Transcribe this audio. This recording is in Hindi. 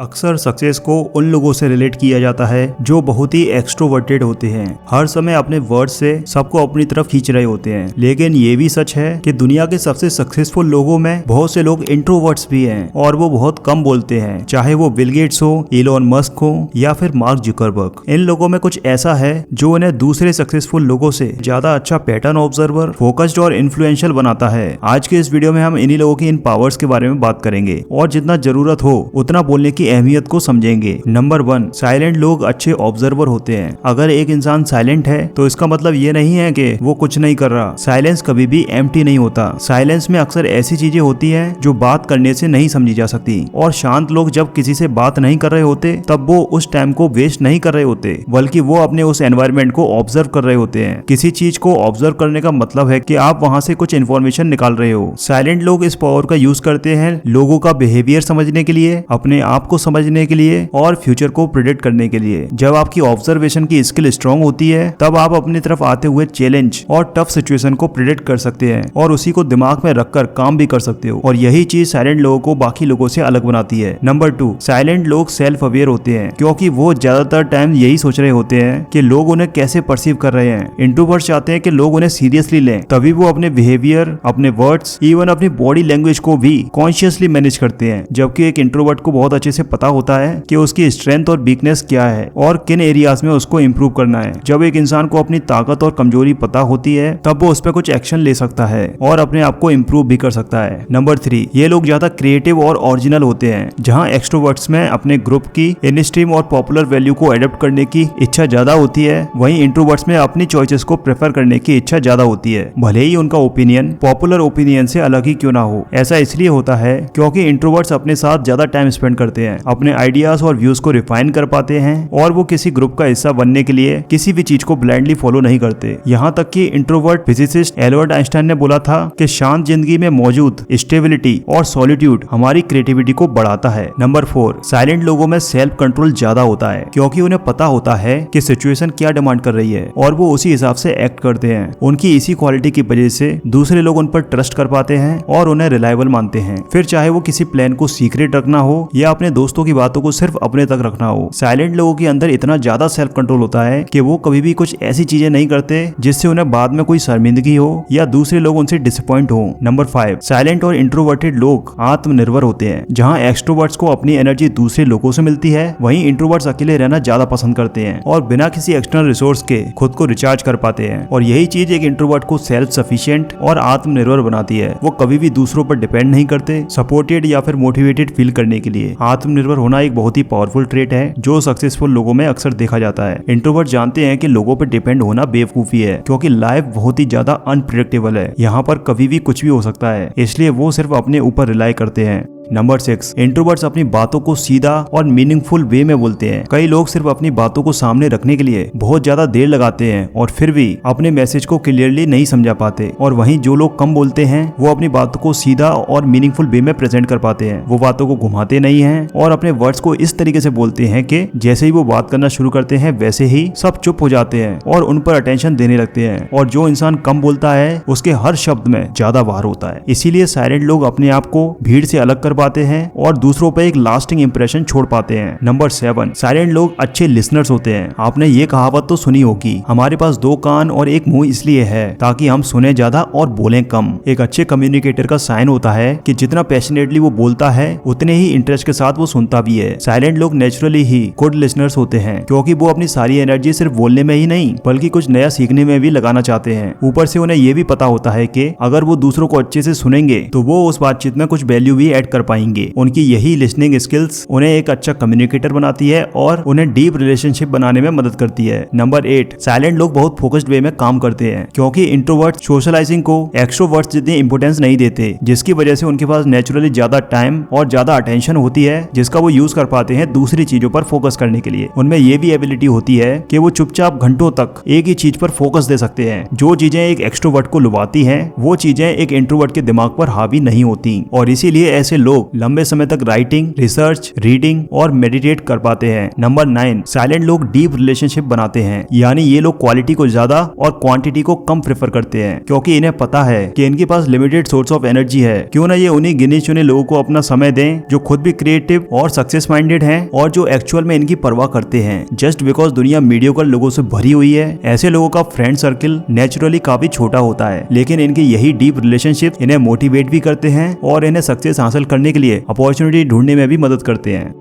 अक्सर सक्सेस को उन लोगों से रिलेट किया जाता है जो बहुत ही एक्सट्रोवर्टेड होते हैं, हर समय अपने वर्ड से सबको अपनी तरफ खींच रहे होते हैं। लेकिन ये भी सच है कि दुनिया के सबसे सक्सेसफुल लोगों में बहुत से लोग इंट्रोवर्ट्स भी हैं और वो बहुत कम बोलते हैं, चाहे वो बिल गेट्स हो, इलोन मस्क हो या फिर मार्क जुकरबर्ग। इन लोगों में कुछ ऐसा है जो उन्हें दूसरे सक्सेसफुल लोगों से ज्यादा अच्छा पैटर्न ऑब्जर्वर, फोकस्ड और इन्फ्लुएंशियल बनाता है। आज के इस वीडियो में हम इन्हीं लोगों की इन पावर्स के बारे में बात करेंगे और जितना जरूरत हो उतना बोलने की अहमियत को समझेंगे। नंबर 1, साइलेंट लोग अच्छे ऑब्जर्वर होते हैं। अगर एक इंसान साइलेंट है तो इसका मतलब ये नहीं है कि वो कुछ नहीं कर रहा। साइलेंस कभी भी एम्प्टी नहीं होता। साइलेंस में अक्सर ऐसी चीजें होती हैं जो बात करने से नहीं समझी जा सकती। और शांत लोग जब किसी से बात नहीं कर रहे होते तब वो उस टाइम को वेस्ट नहीं कर रहे होते, बल्कि वो अपने उस एनवायरनमेंट को ऑब्जर्व कर रहे होते हैं। किसी चीज को ऑब्जर्व करने का मतलब है कि आप वहां से कुछ इन्फॉर्मेशन निकाल रहे हो। साइलेंट लोग इस पावर का यूज करते हैं लोगों का बिहेवियर समझने के लिए, अपने आप को समझने के लिए और फ्यूचर को प्रेडिक्ट करने के लिए। जब आपकी ऑब्जर्वेशन की स्किल स्ट्रांग होती है तब आप अपनी तरफ आते हुए चैलेंज और टफ सिचुएशन को प्रेडिक्ट कर सकते हैं और उसी को दिमाग में रखकर काम भी कर सकते हो। और यही चीज साइलेंट लोगों को बाकी लोगों से अलग बनाती है। नंबर 2, साइलेंट लोग सेल्फ अवेयर होते हैं क्योंकि वो ज्यादातर टाइम यही सोच रहे होते हैं कि लोग उन्हें कैसे परसीव कर रहे हैं। इंट्रोवर्ट्स चाहते हैं कि लोग उन्हें सीरियसली लें, तभी वो अपने बिहेवियर, अपने वर्ड्स, इवन अपनी बॉडी लैंग्वेज को भी कॉन्शियसली मैनेज करते हैं। जबकि एक इंट्रोवर्ट को बहुत अच्छे से पता होता है कि उसकी स्ट्रेंथ और वीकनेस क्या है और किन एरियाज में उसको इम्प्रूव करना है। जब एक इंसान को अपनी ताकत और कमजोरी पता होती है तब वो उस पर कुछ एक्शन ले सकता है और अपने आप को इम्प्रूव भी कर सकता है। नंबर 3, ये लोग ज्यादा क्रिएटिव और ओरिजिनल होते हैं। जहाँ एक्सट्रोवर्ट्स में अपने ग्रुप की इनस्ट्रीम और पॉपुलर वैल्यू को एडप्ट करने की इच्छा ज्यादा होती है, वहीं इंट्रोवर्ट्स में अपनी चॉइसेस को प्रेफर करने की इच्छा ज्यादा होती है, भले ही उनका ओपिनियन पॉपुलर ओपिनियन से अलग ही क्यों ना हो। ऐसा इसलिए होता है क्योंकि इंट्रोवर्ट्स अपने साथ ज्यादा टाइम स्पेंड करते हैं, अपने आइडियाज और व्यूज को रिफाइन कर पाते हैं और वो किसी ग्रुप का हिस्सा बनने के लिए किसी भी चीज को ब्लाइंडली फॉलो नहीं करते। यहाँ तक कि इंट्रोवर्ट फिजिसिस्ट एल्बर्ट आइंस्टाइन ने बोला था कि शांत जिंदगी में मौजूद स्टेबिलिटी और सॉलिट्यूड हमारी क्रिएटिविटी को बढ़ाता है। नंबर 4, साइलेंट लोगों में सेल्फ कंट्रोल ज्यादा होता है क्योंकि उन्हें पता होता है कि सिचुएशन क्या डिमांड कर रही है और वो उसी हिसाब से एक्ट करते हैं। उनकी इसी क्वालिटी की वजह से दूसरे लोग उन पर ट्रस्ट कर पाते हैं और उन्हें रिलायबल मानते हैं, फिर चाहे वो किसी प्लान को सीक्रेट रखना हो या अपने दोस्तों की बातों को सिर्फ अपने तक रखना हो। साइलेंट लोगों के अंदर इतना ज्यादा सेल्फ कंट्रोल होता है कि वो कभी भी कुछ ऐसी चीजें नहीं करते जिससे उन्हें बाद में कोई शर्मिंदगी हो या दूसरे लोग उनसे डिसअपॉइंट हो। नंबर 5, साइलेंट और इंट्रोवर्टेड लोग आत्मनिर्भर होते हैं। जहाँ एक्सट्रोवर्ट्स को अपनी एनर्जी दूसरे लोगों से मिलती है, वहीं इंट्रोवर्ट्स अकेले रहना ज्यादा पसंद करते हैं और बिना किसी एक्सटर्नल रिसोर्स के खुद को रिचार्ज कर पाते हैं। और यही चीज एक इंट्रोवर्ट को सेल्फ सफिशिएंट और आत्मनिर्भर बनाती है। वो कभी भी दूसरों पर डिपेंड नहीं करते सपोर्टेड या फिर मोटिवेटेड फील करने के लिए। आत्मनिर्भर होना एक बहुत ही पावरफुल ट्रेट है जो सक्सेसफुल लोगों में अक्सर देखा जाता है। इंट्रोवर्ट जानते हैं कि लोगों पर डिपेंड होना बेवकूफी है क्योंकि लाइफ बहुत ही ज्यादा अनप्रेडिक्टेबल है, यहाँ पर कभी भी कुछ भी हो सकता है, इसलिए वो सिर्फ अपने ऊपर रिलाई करते हैं। नंबर 6, इंट्रोवर्ट्स अपनी बातों को सीधा और मीनिंगफुल वे में बोलते हैं। कई लोग सिर्फ अपनी बातों को सामने रखने के लिए बहुत ज्यादा देर लगाते हैं और फिर भी अपने मैसेज को क्लियरली नहीं समझा पाते। और वहीं जो लोग कम बोलते हैं वो अपनी बातों को सीधा और मीनिंगफुल वे में प्रेजेंट कर पाते हैं। वो बातों को घुमाते नहीं हैं और अपने वर्ड्स को इस तरीके से बोलते हैं कि जैसे ही वो बात करना शुरू करते हैं वैसे ही सब चुप हो जाते हैं और उन पर अटेंशन देने लगते हैं। और जो इंसान कम बोलता है उसके हर शब्द में ज्यादा वार होता है। इसीलिए साइलेंट लोग अपने आप को भीड़ से अलग कर पाते हैं और दूसरों पर एक लास्टिंग इंप्रेशन छोड़ पाते हैं। नंबर 7, साइलेंट लोग अच्छे लिसनर्स होते हैं। आपने ये कहावत तो सुनी होगी, हमारे पास 2 कान और 1 मुंह इसलिए है ताकि हम सुने ज्यादा और बोलें कम। एक अच्छे कम्युनिकेटर का साइन होता है कि जितना पैशनेटली वो बोलता है उतने ही इंटरेस्ट के साथ वो सुनता भी है। साइलेंट लोग नेचुरली ही गुड लिसनर्स होते हैं क्योंकि वो अपनी सारी एनर्जी सिर्फ बोलने में ही नहीं बल्कि कुछ नया सीखने में भी लगाना चाहते हैं। ऊपर से उन्हें ये भी पता होता है कि अगर वो दूसरों को अच्छे से सुनेंगे तो वो उस बातचीत में कुछ वैल्यू भी ऐड कर पाएंगे। उनकी यही लिसनिंग स्किल्स उन्हें एक अच्छा कम्युनिकेटर बनाती है और उन्हें डीप रिलेशनशिप बनाने में मदद करती है। नंबर 8, साइलेंट लोग बहुत फोकस्ड वे में काम करते हैं क्योंकि इंट्रोवर्ट सोशलाइजिंग को एक्सट्रोवर्ट्स जितनी इंपोर्टेंस नहीं देते, जिसकी वजह से उनके पास नेचुरली ज्यादा टाइम और ज्यादा अटेंशन होती है जिसका वो यूज कर पाते हैं दूसरी चीजों पर फोकस करने के लिए। उनमें ये भी एबिलिटी होती है कि वो चुपचाप घंटों तक एक ही चीज पर फोकस दे सकते हैं। जो चीजें एक एक्सट्रोवर्ट को लुभाती हैं वो चीजें एक इंट्रोवर्ट के दिमाग पर हावी नहीं होती और इसीलिए ऐसे लोग लोग लंबे समय तक राइटिंग, रिसर्च, रीडिंग और मेडिटेट कर पाते हैं। नंबर 9, साइलेंट लोग डीप रिलेशनशिप बनाते हैं, यानी ये लोग क्वालिटी को ज्यादा और क्वांटिटी को कम प्रेफर करते हैं, क्योंकि इन्हें पता है कि इनके पास लिमिटेड सोर्स ऑफ एनर्जी है। क्यों ना ये उन्हीं गिने चुने लोगों को अपना समय दें जो खुद भी क्रिएटिव और सक्सेस माइंडेड हैं और जो एक्चुअल में इनकी परवाह करते हैं। जस्ट बिकॉज दुनिया मीडियोकर लोगों से भरी हुई है, ऐसे लोगों का फ्रेंड सर्किल नेचुरली काफी छोटा होता है, लेकिन इनके यही डीप रिलेशनशिप इन्हें मोटिवेट भी करते हैं और इन्हें सक्सेस हासिल करने के लिए अपॉर्चुनिटी ढूंढने में भी मदद करते हैं।